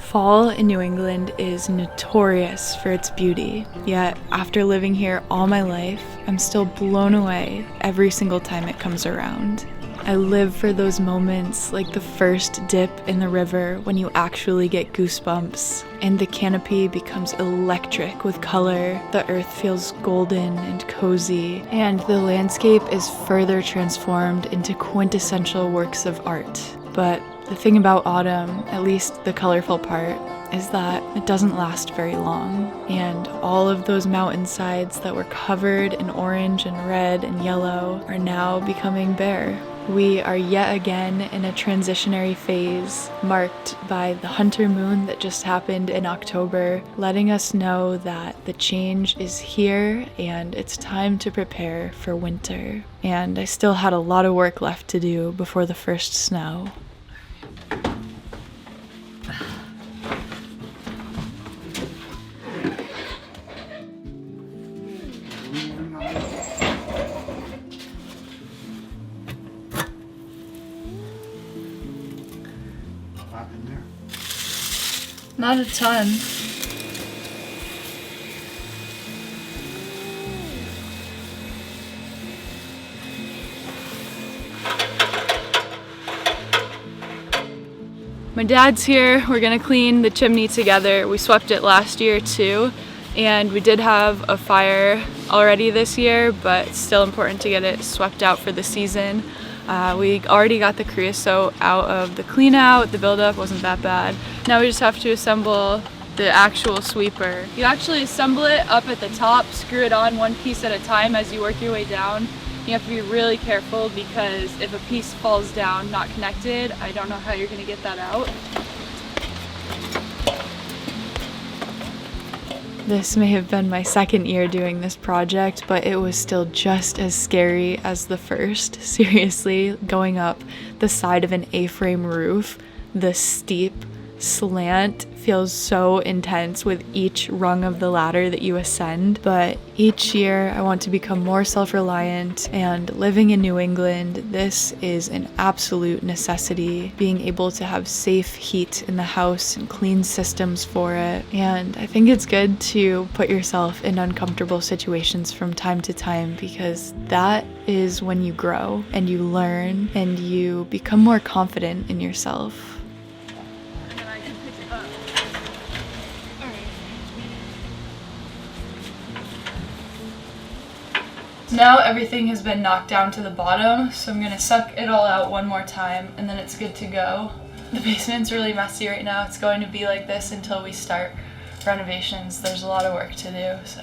Fall in New England is notorious for its beauty, yet after living here all my life, I'm still blown away every single time it comes around. I live for those moments like the first dip in the river when you actually get goosebumps and the canopy becomes electric with color, the earth feels golden and cozy, and the landscape is further transformed into quintessential works of art. But the thing about autumn, at least the colorful part, is that it doesn't last very long, and all of those mountainsides that were covered in orange and red and yellow are now becoming bare. We are yet again in a transitionary phase marked by the hunter moon that just happened in October, letting us know that the change is here and it's time to prepare for winter. And I still had a lot of work left to do before the first snow. Not a ton. My dad's here. We're gonna clean the chimney together. We swept it last year too, and we did have a fire already this year, but it's still important to get it swept out for the season. We already got the creosote out of the clean out. The buildup wasn't that bad. Now we just have to assemble the actual sweeper. You actually assemble it up at the top, screw it on one piece at a time as you work your way down. You have to be really careful because if a piece falls down not connected, I don't know how you're gonna get that out. This may have been my second year doing this project, but it was still just as scary as the first. Seriously, going up the side of an A-frame roof, the steep slant feels so intense with each rung of the ladder that you ascend. But each year I want to become more self-reliant, and living in New England, this is an absolute necessity. Being able to have safe heat in the house and clean systems for it. And I think it's good to put yourself in uncomfortable situations from time to time, because that is when you grow and you learn and you become more confident in yourself. Now everything has been knocked down to the bottom, so I'm gonna suck it all out one more time and then it's good to go. The basement's really messy right now. It's going to be like this until we start renovations. There's a lot of work to do, so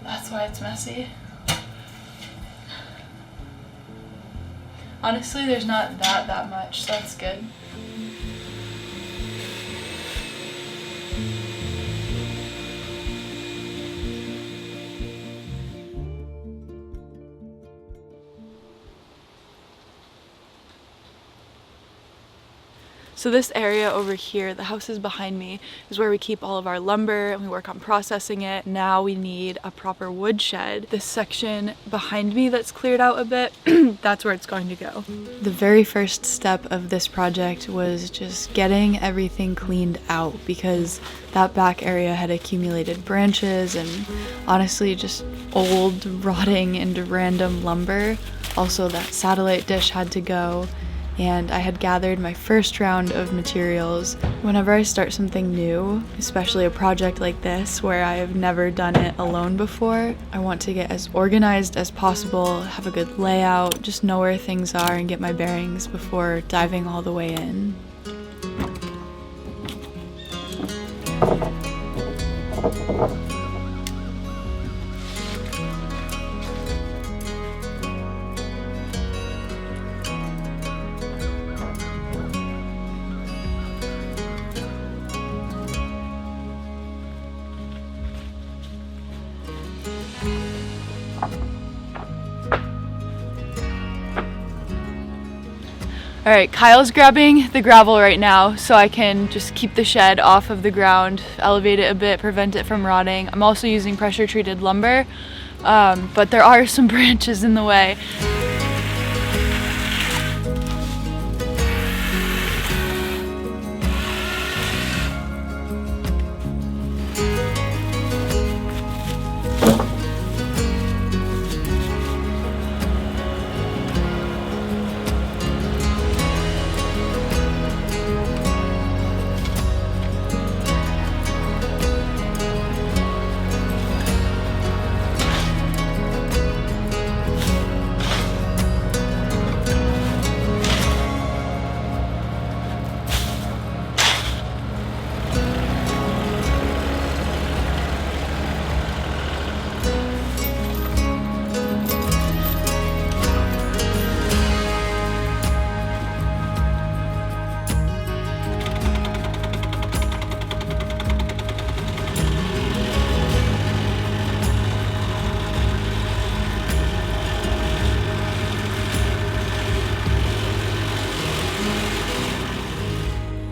that's why it's messy. Honestly, there's not that much, so that's good. So this area over here, the houses behind me, is where we keep all of our lumber and we work on processing it. Now we need a proper woodshed. This section behind me that's cleared out a bit, that's where it's going to go. The very first step of this project was just getting everything cleaned out, because that back area had accumulated branches and honestly just old, rotting and random lumber. Also, that satellite dish had to go. And I had gathered my first round of materials. Whenever I start something new, especially a project like this where I have never done it alone before, I want to get as organized as possible, have a good layout, just know where things are and get my bearings before diving all the way in. All right, Kyle's grabbing the gravel right now so I can just keep the shed off of the ground, elevate it a bit, prevent it from rotting. I'm also using pressure treated lumber, but there are some branches in the way.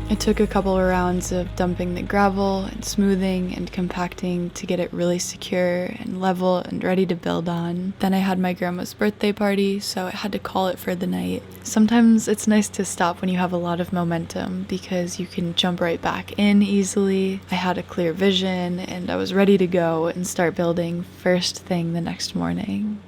It took a couple of rounds of dumping the gravel and smoothing and compacting to get it really secure and level and ready to build on. Then I had my grandma's birthday party, so I had to call it for the night. Sometimes it's nice to stop when you have a lot of momentum because you can jump right back in easily. I had a clear vision and I was ready to go and start building first thing the next morning.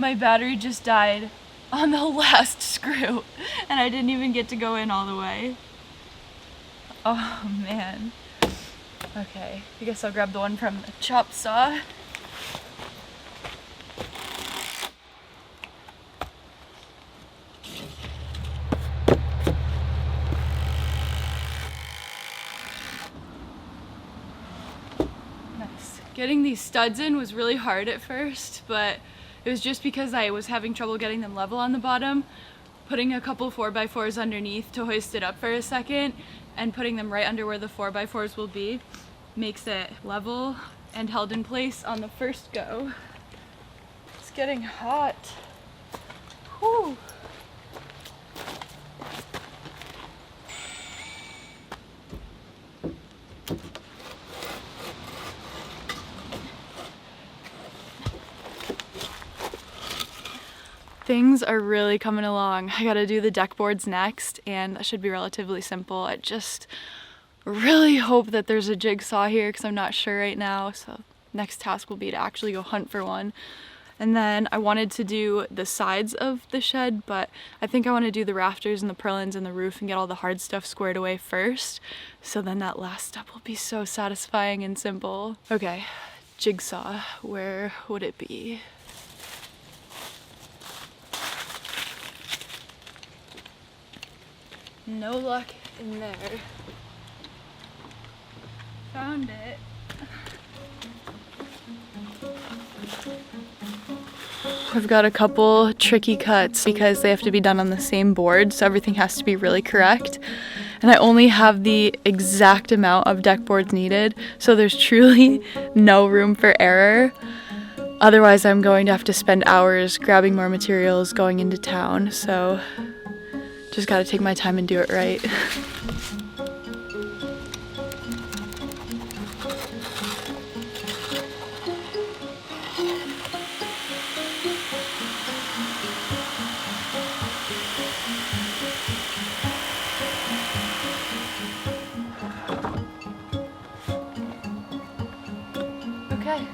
My battery just died on the last screw and I didn't even get to go in all the way. Oh man. Okay, I guess I'll grab the one from the chop saw. Nice. Getting these studs in was really hard at first, but it was just because I was having trouble getting them level on the bottom. Putting a couple 4x4s underneath to hoist it up for a second and putting them right under where the 4x4s will be makes it level and held in place on the first go. It's getting hot. Whew. Things are really coming along. I gotta do the deck boards next, and that should be relatively simple. I just really hope that there's a jigsaw here because I'm not sure right now. So next task will be to actually go hunt for one. And then I wanted to do the sides of the shed, but I think I want to do the rafters and the purlins and the roof and get all the hard stuff squared away first. So then that last step will be so satisfying and simple. Okay, jigsaw, where would it be? No luck in there. Found it. I've got a couple tricky cuts because they have to be done on the same board, so everything has to be really correct. And I only have the exact amount of deck boards needed, so there's truly no room for error. Otherwise, I'm going to have to spend hours grabbing more materials going into town, so just gotta take my time and do it right. Okay.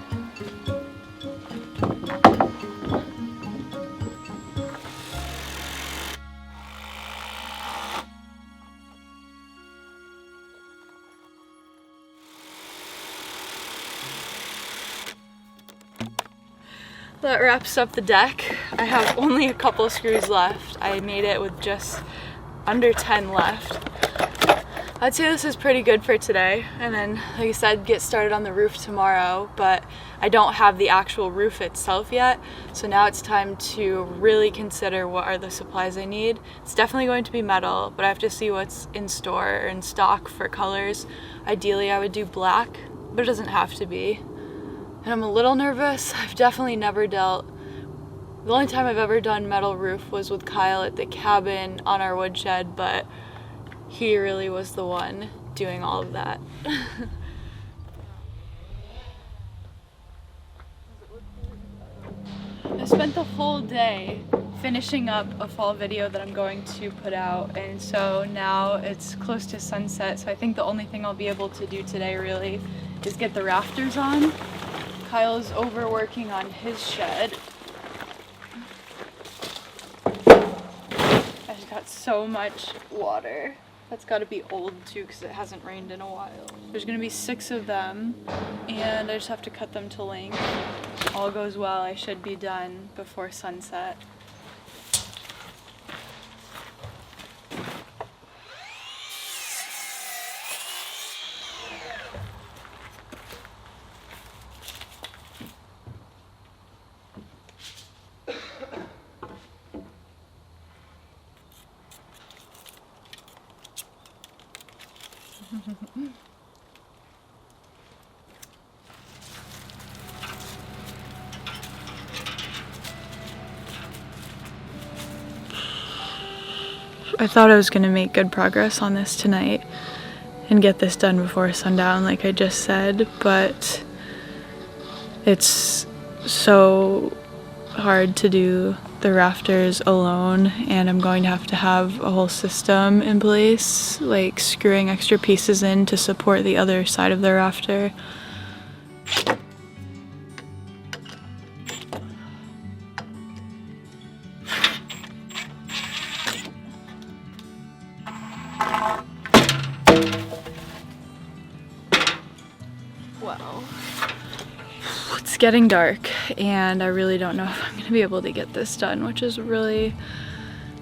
That wraps up the deck. I have only a couple screws left. I made it with just under 10 left. I'd say this is pretty good for today, and then, like I said, get started on the roof tomorrow, but I don't have the actual roof itself yet, so now it's time to really consider what are the supplies I need. It's definitely going to be metal, but I have to see what's in store or in stock for colors. Ideally, I would do black, but it doesn't have to be. And I'm a little nervous. I've definitely never dealt The only time I've ever done metal roof was with Kyle at the cabin on our woodshed, but he really was the one doing all of that. I spent the whole day finishing up a fall video that I'm going to put out, and so now it's close to sunset, so I think the only thing I'll be able to do today really is get the rafters on. Kyle's over working on his shed. I just got so much water. That's got to be old too because it hasn't rained in a while. There's going to be 6 of them, and I just have to cut them to length. All goes well, I should be done before sunset. I thought I was going to make good progress on this tonight and get this done before sundown, like I just said, but it's so hard to do the rafters alone, and I'm going to have a whole system in place, like screwing extra pieces in to support the other side of the rafter. Wow. It's getting dark and I really don't know if I'm gonna be able to get this done, which is really,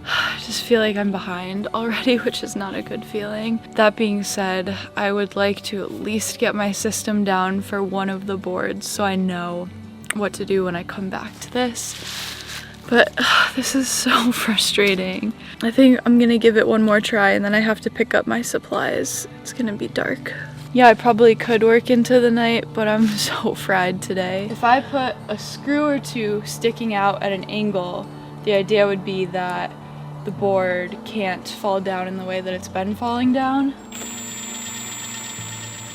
I just feel like I'm behind already, which is not a good feeling. That being said, I would like to at least get my system down for one of the boards so I know what to do when I come back to this. But this is so frustrating. I think I'm gonna give it one more try and then I have to pick up my supplies. It's gonna be dark. Yeah, I probably could work into the night, but I'm so fried today. If I put a screw or two sticking out at an angle, the idea would be that the board can't fall down in the way that it's been falling down.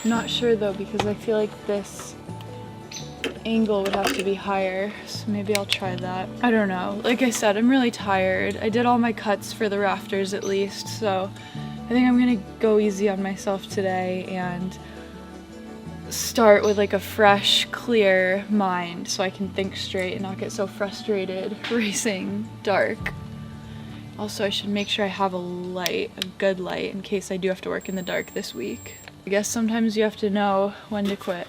I'm not sure though, because I feel like this angle would have to be higher, so maybe I'll try that. I don't know. Like I said, I'm really tired. I did all my cuts for the rafters at least, so I think I'm gonna go easy on myself today and start with like a fresh, clear mind so I can think straight and not get so frustrated racing dark. Also, I should make sure I have a light, a good light, in case I do have to work in the dark this week. I guess sometimes you have to know when to quit.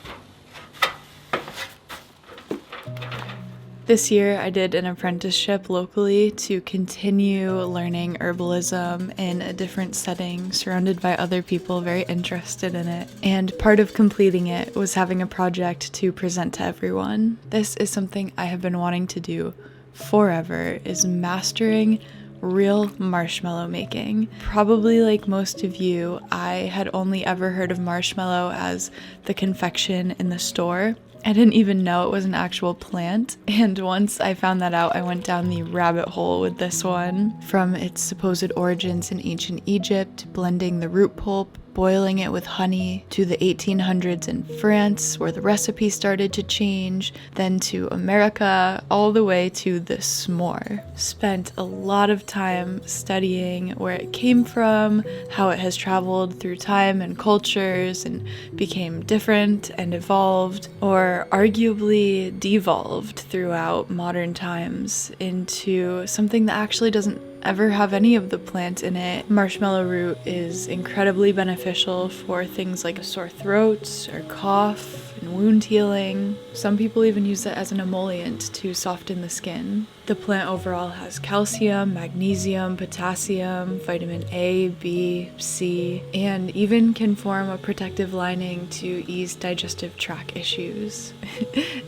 This year, I did an apprenticeship locally to continue learning herbalism in a different setting, surrounded by other people very interested in it. And part of completing it was having a project to present to everyone. This is something I have been wanting to do forever, is mastering real marshmallow making. Probably like most of you, I had only ever heard of marshmallow as the confection in the store. I didn't even know it was an actual plant, and once I found that out, I went down the rabbit hole with this one. From its supposed origins in ancient Egypt, blending the root pulp, boiling it with honey, to the 1800s in France, where the recipe started to change, then to America, all the way to the s'more. Spent a lot of time studying where it came from, how it has traveled through time and cultures, and became different and evolved, or arguably devolved throughout modern times into something that actually doesn't ever have any of the plant in it. Marshmallow root is incredibly beneficial for things like sore throats or cough and wound healing. Some people even use it as an emollient to soften the skin. The plant overall has calcium, magnesium, potassium, vitamin A, B, C, and even can form a protective lining to ease digestive tract issues.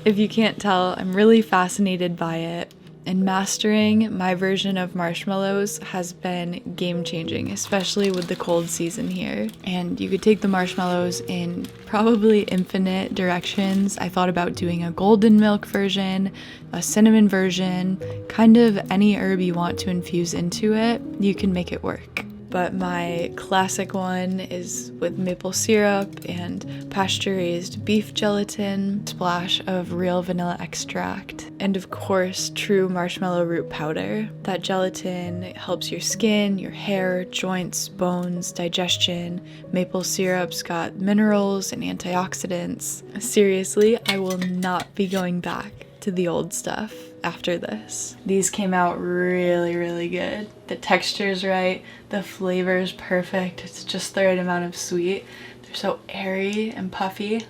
If you can't tell, I'm really fascinated by it. And mastering my version of Marshmallows has been game-changing, especially with the cold season here. And you could take the marshmallows in probably infinite directions. I thought about doing a golden milk version, a cinnamon version, kind of any herb you want to infuse into it, you can make it work. But my classic one is with maple syrup and pasture-raised beef gelatin, splash of real vanilla extract, and of course, true marshmallow root powder. That gelatin helps your skin, your hair, joints, bones, digestion. Maple syrup's got minerals and antioxidants. Seriously, I will not be going back to the old stuff after this. These came out really, really good. The texture's right, the flavor's perfect, it's just the right amount of sweet. They're so airy and puffy.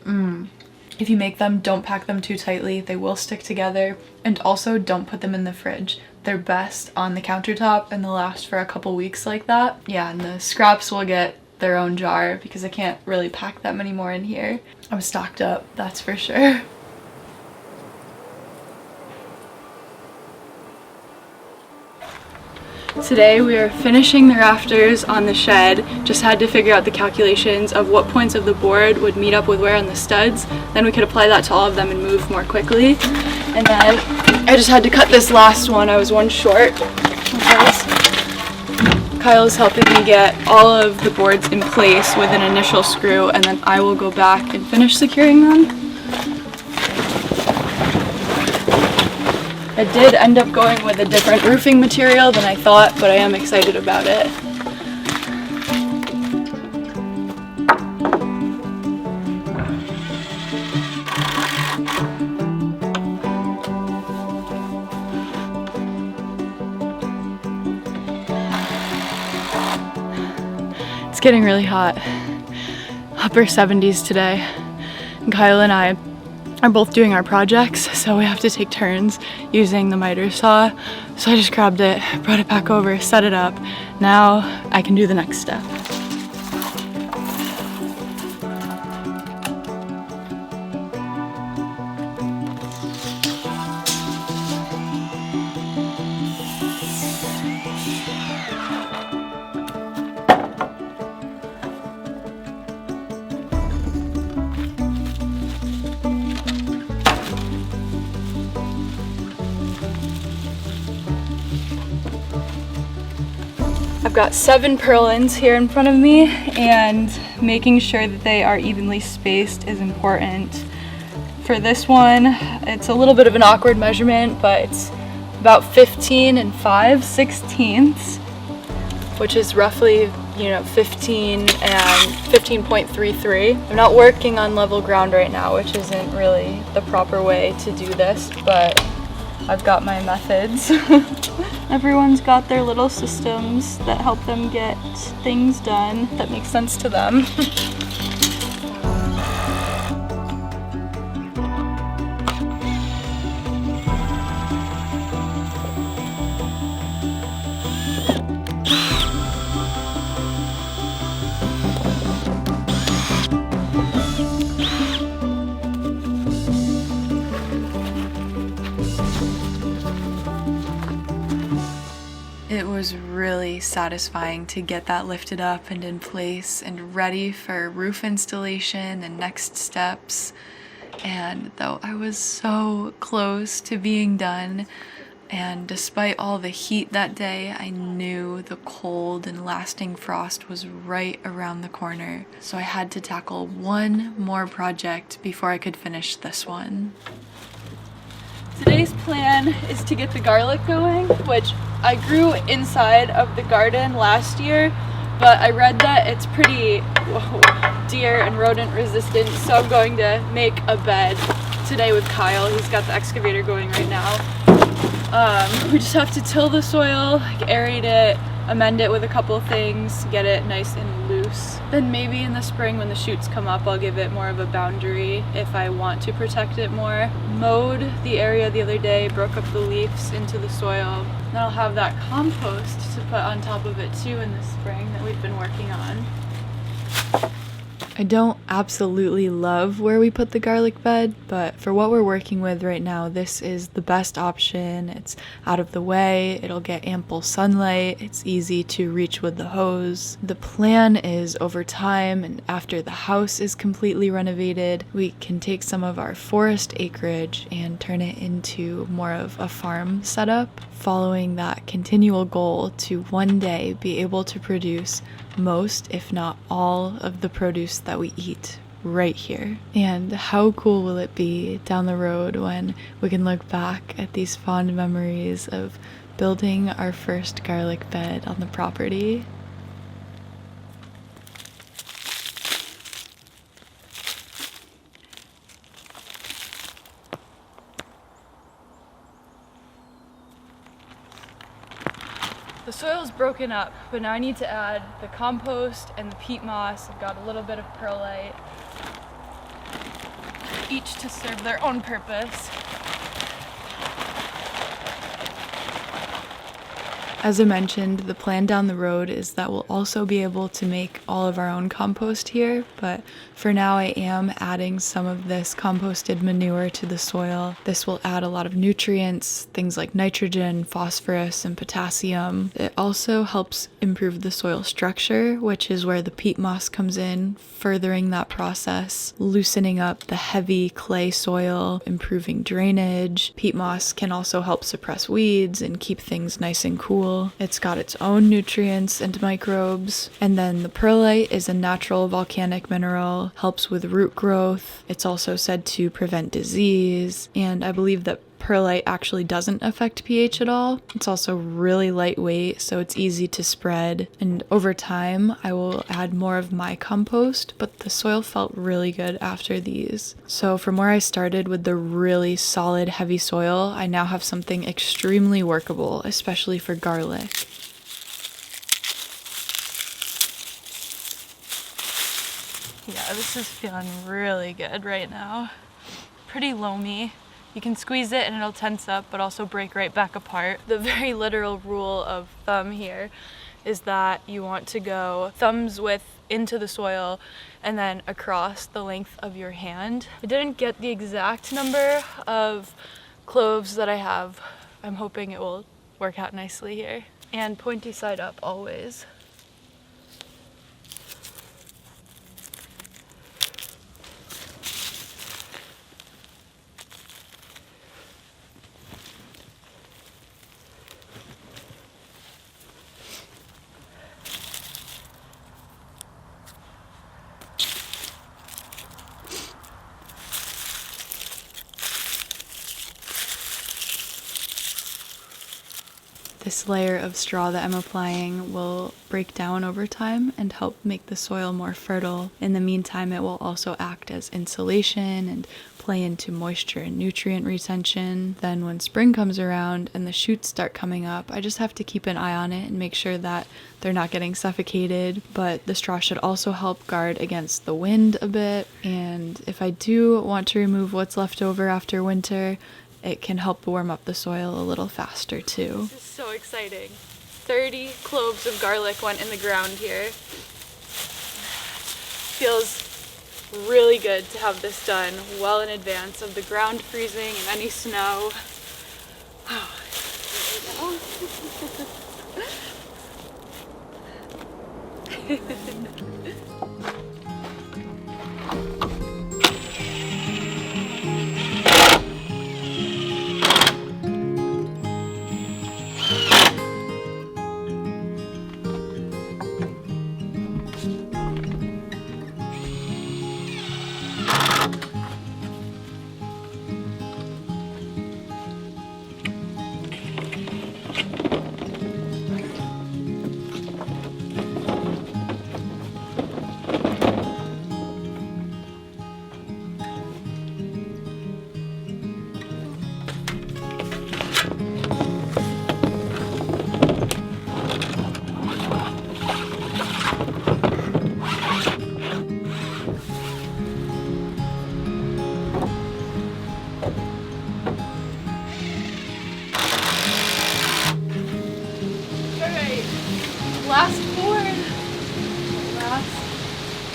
If you make them, don't pack them too tightly, they will stick together. And also don't put them in the fridge. They're best on the countertop and they'll last for a couple weeks like that. Yeah, and the scraps will get their own jar because I can't really pack them anymore in here. I'm stocked up, that's for sure. Today we are finishing the rafters on the shed. Just had to figure out the calculations of what points of the board would meet up with where on the studs. Then we could apply that to all of them and move more quickly. And then I just had to cut this last one. I was one short. Kyle's helping me get all of the boards in place with an initial screw, and then I will go back and finish securing them. I did end up going with a different roofing material than I thought, but I am excited about it. It's getting really hot. Upper 70s today. And Kyle and I are both doing our projects, so we have to take turns using the miter saw. So I just grabbed it, brought it back over, set it up. Now I can do the next step. I've got 7 purlins here in front of me, and making sure that they are evenly spaced is important. For this one, it's a little bit of an awkward measurement, but it's about 15 and 5/16, which is roughly, 15 and 15.33. I'm not working on level ground right now, which isn't really the proper way to do this, but I've got my methods. Everyone's got their little systems that help them get things done that make sense to them. It was really satisfying to get that lifted up and in place and ready for roof installation and next steps. And though I was so close to being done, and despite all the heat that day, I knew the cold and lasting frost was right around the corner. So I had to tackle one more project before I could finish this one. Today's plan is to get the garlic going, which I grew inside of the garden last year, but I read that it's pretty deer and rodent resistant, so I'm going to make a bed today with Kyle. He's got the excavator going right now. We just have to till the soil, aerate it, amend it with a couple of things, get it nice and loose. Then maybe in the spring when the shoots come up, I'll give it more of a boundary if I want to protect it more. Mowed the area the other day, broke up the leaves into the soil. Then I'll have that compost to put on top of it too in the spring that we've been working on. I don't absolutely love where we put the garlic bed, but for what we're working with right now, this is the best option. It's out of the way, it'll get ample sunlight, it's easy to reach with the hose. The plan is over time and after the house is completely renovated, we can take some of our forest acreage and turn it into more of a farm setup, following that continual goal to one day be able to produce most, if not all, of the produce that we eat right here. And how cool will it be down the road when we can look back at these fond memories of building our first garlic bed on the property? The soil's broken up, but now I need to add the compost and the peat moss. I've got a little bit of perlite, each to serve their own purpose. As I mentioned, the plan down the road is that we'll also be able to make all of our own compost here, but for now I am adding some of this composted manure to the soil. This will add a lot of nutrients, things like nitrogen, phosphorus, and potassium. It also helps improve the soil structure, which is where the peat moss comes in, furthering that process, loosening up the heavy clay soil, improving drainage. Peat moss can also help suppress weeds and keep things nice and cool. It's got its own nutrients and microbes. And then the perlite is a natural volcanic mineral, helps with root growth. It's also said to prevent disease. And I believe that perlite actually doesn't affect pH at all. It's also really lightweight, so it's easy to spread. And over time, I will add more of my compost, but the soil felt really good after these. So from where I started with the really solid, heavy soil, I now have something extremely workable, especially for garlic. Yeah, this is feeling really good right now. Pretty loamy. You can squeeze it and it'll tense up, but also break right back apart. The very literal rule of thumb here is that you want to go thumbs width into the soil and then across the length of your hand. I didn't get the exact number of cloves that I have. I'm hoping it will work out nicely here. And pointy side up always. This layer of straw that I'm applying will break down over time and help make the soil more fertile. In the meantime, it will also act as insulation and play into moisture and nutrient retention. Then when spring comes around and the shoots start coming up, I just have to keep an eye on it and make sure that they're not getting suffocated. But the straw should also help guard against the wind a bit. And if I do want to remove what's left over after winter, it can help warm up the soil a little faster too. This is so exciting. 30 cloves of garlic went in the ground here. Feels really good to have this done well in advance of the ground freezing and any snow.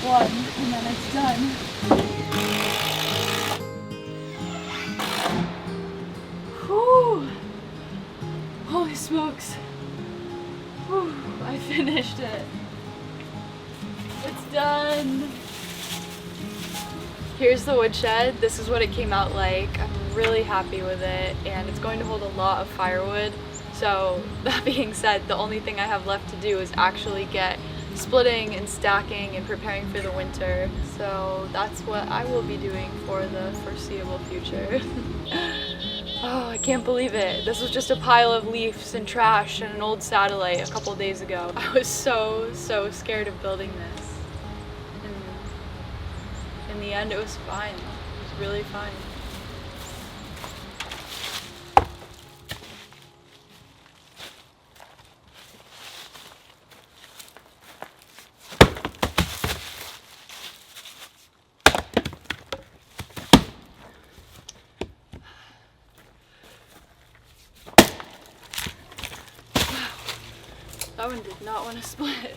one and then it's done. Whew. Holy smokes. Whew. I finished it. It's done. Here's the woodshed. This is what it came out like. I'm really happy with it, and it's going to hold a lot of firewood. So that being said, the only thing I have left to do is actually get splitting and stacking and preparing for the winter. So that's what I will be doing for the foreseeable future. Oh, I can't believe it. This was just a pile of leaves and trash and an old satellite a couple days ago. I was so scared of building this. And in the end, it was fine. It was really fine. That one did not want to split.